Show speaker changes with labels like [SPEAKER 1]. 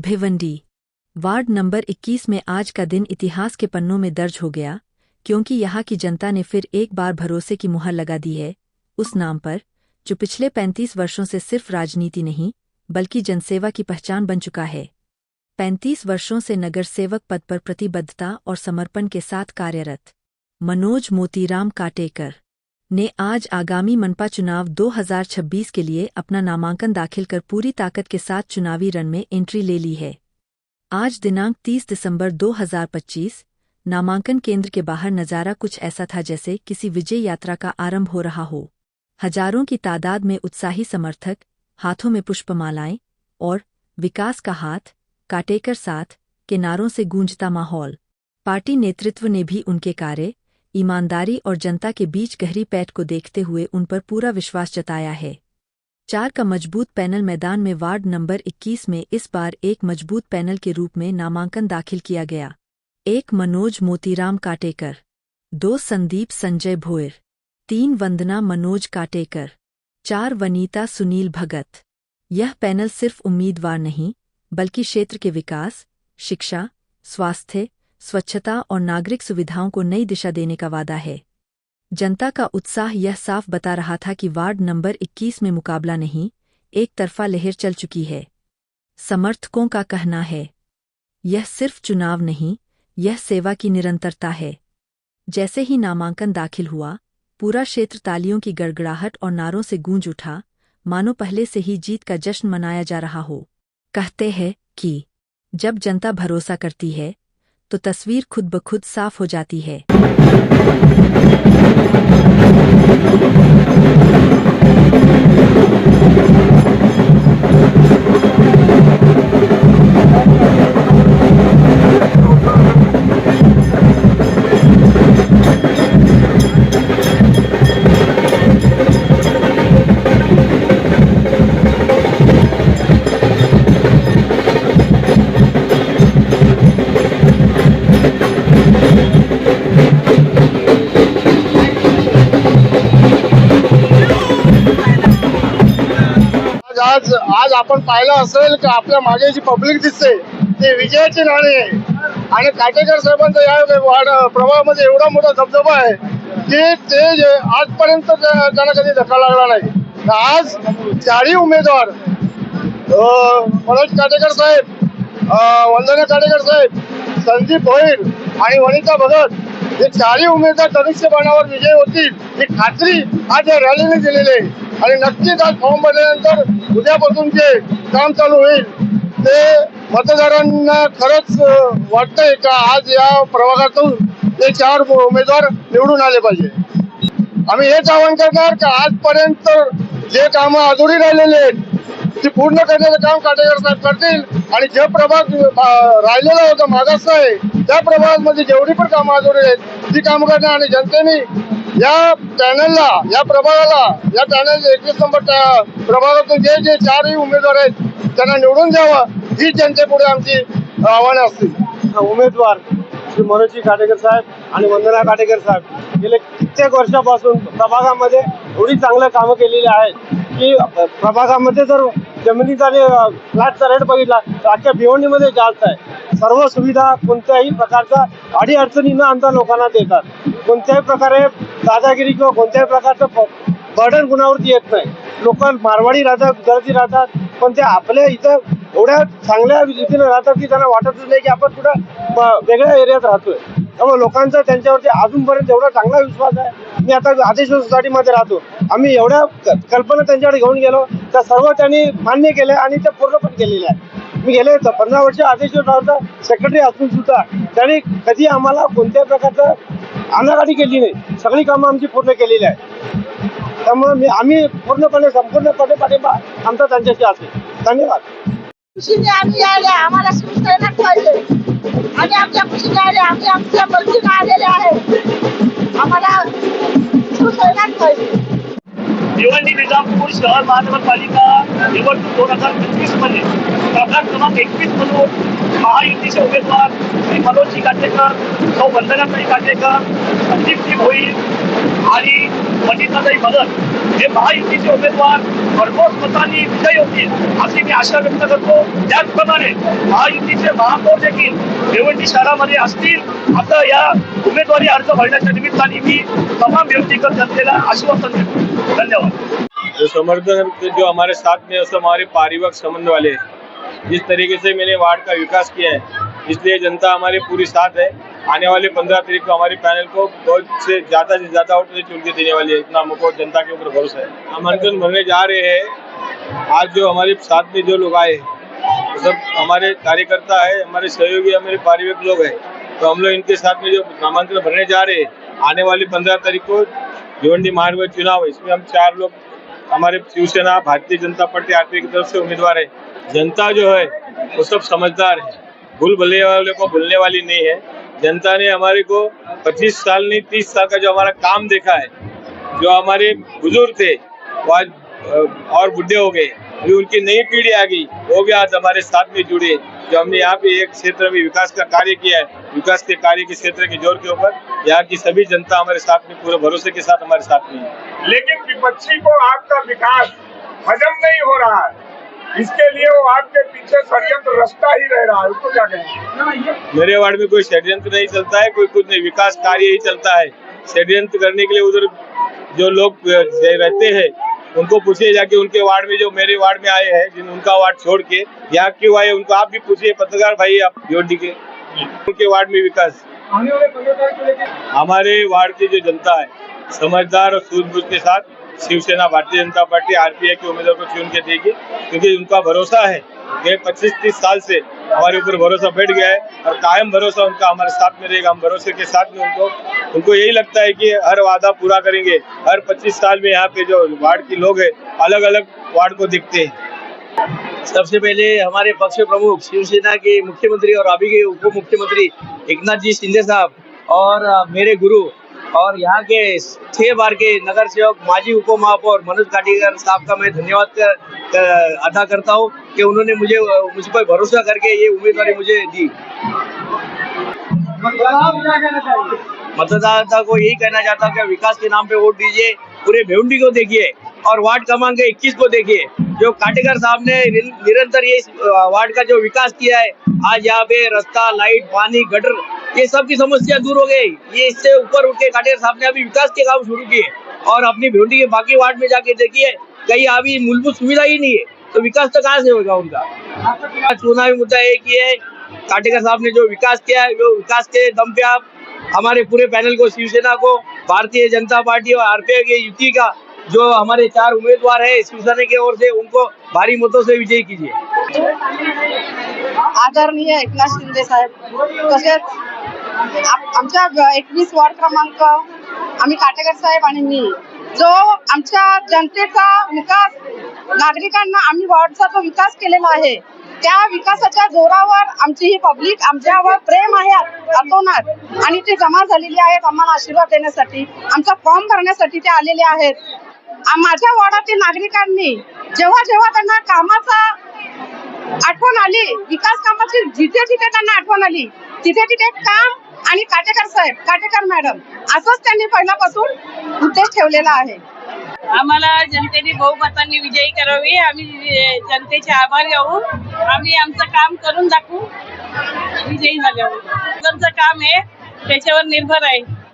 [SPEAKER 1] Bhiwandi ward number 21 में आज का दिन इतिहास के पन्नों में दर्ज हो गया, क्योंकि यहाँ की जनता ने फिर एक बार भरोसे की मुहर लगा दी है उस नाम पर जो पिछले 35 वर्षों से सिर्फ राजनीति नहीं बल्कि जनसेवा की पहचान बन चुका है। 35 वर्षों से नगर सेवक पद पर प्रतिबद्धता और समर्पण के साथ कार्यरत मनोज मोतीराम काटेकर ने आज आगामी मनपा चुनाव 2026 के लिए अपना नामांकन दाखिल कर पूरी ताकत के साथ चुनावी रण में एंट्री ले ली है। आज दिनांक 30 दिसंबर 2025 नामांकन केंद्र के बाहर नज़ारा कुछ ऐसा था जैसे किसी विजय यात्रा का आरंभ हो रहा हो। हजारों की तादाद में उत्साही समर्थक, हाथों में पुष्पमालाएं और विकास का हाथ, काटेकर साथ के नारों से गूंजता माहौल। पार्टी नेतृत्व ने भी उनके कार्य, ईमानदारी और जनता के बीच गहरी पैठ को देखते हुए उन पर पूरा विश्वास जताया है। 4 का मजबूत पैनल मैदान में वार्ड नंबर 21 में इस बार एक मजबूत पैनल के रूप में नामांकन दाखिल किया गया। 1 मनोज मोतीराम काटेकर, 2 संदीप संजय भोयर, 3 वंदना मनोज काटेकर, 4 वनीता सुनील भगत। यह पैनल सिर्फ उम्मीदवार नहीं बल्कि क्षेत्र के विकास, शिक्षा, स्वास्थ्य, स्वच्छता और नागरिक सुविधाओं को नई दिशा देने का वादा है। जनता का उत्साह यह साफ बता रहा था कि वार्ड नंबर 21 में मुकाबला नहीं, एक तरफा लहर चल चुकी है। समर्थकों का कहना है, यह सिर्फ चुनाव नहीं, यह सेवा की निरंतरता है। जैसे ही नामांकन दाखिल हुआ, पूरा क्षेत्र तालियों की गड़गड़ाहट और नारों से गूंज उठा, मानो पहले से ही जीत का जश्न मनाया जा रहा हो। कहते हैं कि जब जनता भरोसा करती है तो तस्वीर खुद ब खुद साफ हो जाती है।
[SPEAKER 2] आज आपण पाहिलं असेल की आपल्या मागे जी पब्लिक दिसते ती विजयाची नाणी आहे आणि काटेकर साहेबांचा या वार्ड प्रभागामध्ये एवढा मोठा दबदबा आहे की ते आजपर्यंत त्यांना कधी धक्का लागला नाही। आज 4 उमेदवार मनोज काटेकर साहेब, वंदना काटेकर साहेब, संदीप भोईर आणि वनिता भगत हे 4 उमेदवार धनुष्यबाणावर विजयी होतील ही खात्री आज या रॅलीने दिलेली आहे। आणि नक्कीच आज फॉर्म भरल्यानंतर उद्यापासून जे काम चालू होईल ते मतदारांना खरंच वाटतंय का आज या प्रभागातून हे 4 उमेदवार निवडून आले पाहिजे। आम्ही हेच आवाहन करणार की आजपर्यंत जे कामं अधुरी राहिलेले आहेत ती पूर्ण करण्याचं काम काटेकर साहेब करतील आणि जे प्रभाग राहिलेला होता मागास आहे त्या प्रभागामध्ये जेवढी पण कामं अधुरी आहेत ती कामं करणार आणि जनतेने या पॅनलला, या प्रभागाला, या पॅनल 21 नंबर प्रभागातून जे 4 उमेदवार आहेत त्यांना निवडून द्यावं ही जनतेपुढे आमची आव्हानं असतील।
[SPEAKER 3] उमेदवार श्री मनोज काटेकर साहेब आणि वंदना काटेकर साहेब गेले कित्येक वर्षापासून प्रभागामध्ये एवढी चांगलं कामं केलेली आहेत की प्रभागामध्ये जर जमिनीचा आणि फ्लॅटचा रेट बघितला तर अख्ख्या भिवंडीमध्ये जास्त आहे। सर्व सुविधा कोणत्याही प्रकारच्या अडीअडचणी न आणता लोकांना देतात। कोणत्याही प्रकारे दादागिरी किंवा कोणत्याही प्रकारचं बर्डन गुणावरती येत नाही। लोक मारवाडी राहतात, गुजराती राहतात, पण ते आपल्या इथं एवढ्या चांगल्या रीतीने राहतात की त्यांना वाटतच नाही की आपण कुठं वेगळ्या एरियात राहतोय। त्यामुळे लोकांचा त्यांच्यावरती अजूनपर्यंत एवढा चांगला विश्वास आहे। मी आता आदेश्वर सोसायटीमध्ये राहतो, आम्ही एवढ्या कल्पना त्यांच्याकडे घेऊन गेलो त्या सर्व त्यांनी मान्य केल्या आणि त्या पूर्ण पण केलेल्या आहे। मी गेले 15 वर्ष आदेश्वर राहता सेक्रेटरी असून सुद्धा त्यांनी कधी आम्हाला कोणत्याही प्रकारचं आनाकानी केली नाही, सगळी कामं आमची पूर्ण केलेली आहे। त्यामुळे आम्ही पूर्णपणे संपूर्णपणे पाठिंबा आमचा त्यांच्याशी असेल। धन्यवाद।
[SPEAKER 4] खुशीने आम्ही आले, आम्हाला शिवसेना पाहिजे आणि आमच्या खुशीने आले, आम्ही आमच्या मर्जीने आलेले आहे, आम्हाला शिवसेना पाहिजे।
[SPEAKER 5] भिवंडी निजामपूर शहर महानगरपालिका निवडणूक 2025 मध्ये प्रभाग क्रमांक 21 मधून महायुतीचे उमेदवार श्री मनोज काटेकर, सौ वंदनाताई काटेकर, संदीपजी भोईर आणि वनिताताई भगत हे महायुतीचे उमेदवार भरघोस मतांनी विजयी होतील अशी मी आशा व्यक्त करतो. त्याचप्रमाणे महायुतीचे महापौर देखील भिवंडी शहरामध्ये असतील आता या उमेदवारी अर्ज भरण्याच्या निमित्ताने मी तमाम भिवंडीकर जनतेला आश्वासन देतो. धन्यवाद.
[SPEAKER 6] जो समर्थन जो हमारे साथ में सब हमारे पारिवारिक संबंध वाले हैं, जिस तरीके से मैंने वार्ड का विकास किया है इसलिए जनता हमारे पूरी साथ है. आने वाले 15 तारीख को हमारे पैनल को बहुत से ज़्यादा वोट से चुन के देने वाली है. इतना हमको जनता के ऊपर भरोसा है. नामांकन भरने जा रहे हैं. आज जो हमारे साथ में जो लोग आए वो सब हमारे कार्यकर्ता है, हमारे सहयोगी, हमारे पारिवारिक लोग हैं. तो हम लोग इनके साथ में जो नामांकन भरने जा रहे हैं आने वाली 15 तारीख को भिवंडी महानगर चुनाव है. इसमें हम 4 लोग हमारे शिवसेना, भारतीय जनता पार्टी, आरपीआई की तरफ से उम्मीदवार है. जनता जो है वो सब समझदार है, भूल भले वाले को भूलने वाली नहीं है. जनता ने हमारे को 25 साल नहीं 30 साल का जो हमारा काम देखा है. जो हमारे बुजुर्ग थे वो आज और बुढ़े हो गए, अभी उनकी नई पीढ़ी आ गई, वो भी आज हमारे साथ में जुड़े. जो हमने यहाँ पे एक क्षेत्र में विकास का कार्य किया है, विकास के कार्य के क्षेत्र के जोर के ऊपर यहाँ की सभी जनता हमारे साथ में पूरे भरोसे के साथ हमारे साथ में है.
[SPEAKER 7] लेकिन विपक्षी को आपका विकास हजम नहीं हो रहा है, इसके लिए वो आपके पीछे षड्यंत्र रचता ही रह रहा है. उसको क्या कहेंगे?
[SPEAKER 6] मेरे वार्ड में कोई षड्यंत्र नहीं चलता है, कोई कुछ नहीं, विकास कार्य ही चलता है. षड्यंत्र करने के लिए उधर जो लोग रहते हैं उनको पूछिए जाके, उनके वार्ड में जो मेरे वार्ड में आए हैं, जिन उनका वार्ड छोड़ के यहाँ क्यों आए उनको आप भी पूछिए. पत्रकार भाई आप भिवंडी के, उनके वार्ड में विकास. हमारे वार्ड की जो जनता है समझदार और सूझबूझ के साथ शिवसेना, भारतीय जनता पार्टी, आरपीआई के उम्मीदवार को चुन के देगी, क्योंकि उनका भरोसा है कि 25-30 साल से हमारे ऊपर भरोसा बैठ गया है और कायम भरोसा उनका हमारे साथ में रहेगा. हम भरोसे के साथ में उनको यही लगता है कि हर वादा पूरा करेंगे. हर 25 साल में यहाँ पे जो वार्ड के लोग हैं अलग अलग वार्ड को दिखते हैं.
[SPEAKER 8] सबसे पहले हमारे पक्ष प्रमुख शिवसेना के मुख्यमंत्री और अभी के उप मुख्यमंत्री एकनाथ जी शिंदे साहब और मेरे गुरु और यहाँ के 6 बार के नगर सेवक माजी उप महापौर मनोज काटीकर साहब का मैं धन्यवाद अदा करता हूँ कि उन्होंने मुझ पर भरोसा करके ये उम्मीदवारी मुझे दी. मतदाता को यही कहना चाहता हूँ कि विकास के नाम पे वोट दीजिए. पूरे भिवंडी को देखिए और वार्ड क्रमांक 21 को देखिए. जो काटेकर साहब ने निरंतर ये वार्ड का जो विकास किया है, आज यहाँ पे रास्ता, लाइट, पानी, गटर, ये सब की समस्या दूर हो गई. ये इससे ऊपर उठ के काटेकर साहब ने अभी विकास के काम शुरू किए. और अपनी भिवंडी के बाकी वार्ड में जाके देखिए, कहीं अभी मूलभूत सुविधा ही नहीं है, तो विकास तो कहाँ से होगा उनका. चुनावी मुद्दा एक ही है, काटेकर साहब ने जो विकास किया है, वो विकास के दम पे आप हमारे पूरे पैनल को, शिवसेना को, भारतीय जनता पार्टी और आरपीआई के युति का जो हमारे 4 उमेदवार है शिवसेना की ओर से, उनको भारी मतों से विजयी कीजिए.
[SPEAKER 4] आदरणीय एकनाथ शिंदे साहेब, तसेच आमच्या 21 वार्ड क्रमांक आम्ही काटेकर साहेब आणि मी जो आमच्या जनतेचा विकास, नागरिकांना आम्ही वार्डचा जो विकास केलेला आहे, त्या विकासाच्या जोरावर आमची ही पब्लिक आमच्यावर प्रेम आहे अतोनात, आणि ते जमा झालेली आहेत आम्हाला आशीर्वाद देण्यासाठी. आमचा फॉर्म भरण्यासाठी ते आलेले आहेत. माझ्या वार्डातील नागरिकांनी जेव्हा जेव्हा त्यांना कामाचा आठवण आली, विकास कामाची जिथे जिथे त्यांना आठवण आली, तिथे तिथे काम आणि काटेकर साहेब, काटेकर मॅडम असंच त्यांनी पहिल्यापासून उद्देश ठेवलेला आहे.
[SPEAKER 9] आम्हाला जनतेने बहुमतांनी विजयी करावी. आम्ही जनतेचे आभार गाऊ. आम्ही आमचं काम करून दाखवू. विजयी झाल्यावर आमचं काम आहे त्याच्यावर निर्भर आहे.